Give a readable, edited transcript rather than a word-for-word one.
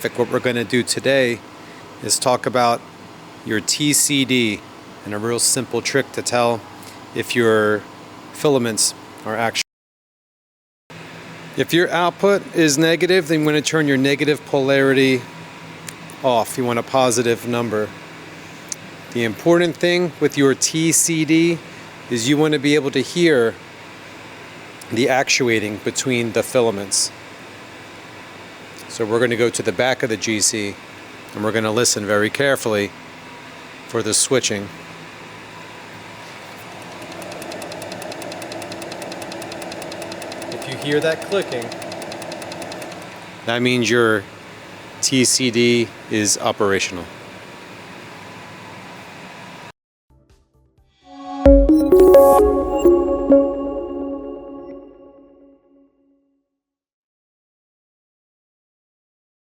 What we're going to do today is talk about your TCD and a real simple trick to tell if your filaments are actually. If your output is negative, then you want to turn your negative polarity off. You want a positive number. The important thing with your TCD is you want to be able to hear the actuating between the filaments. So we're going to go to the back of the GC and we're going to listen very carefully for the switching. If you hear that clicking, that means your TCD is operational.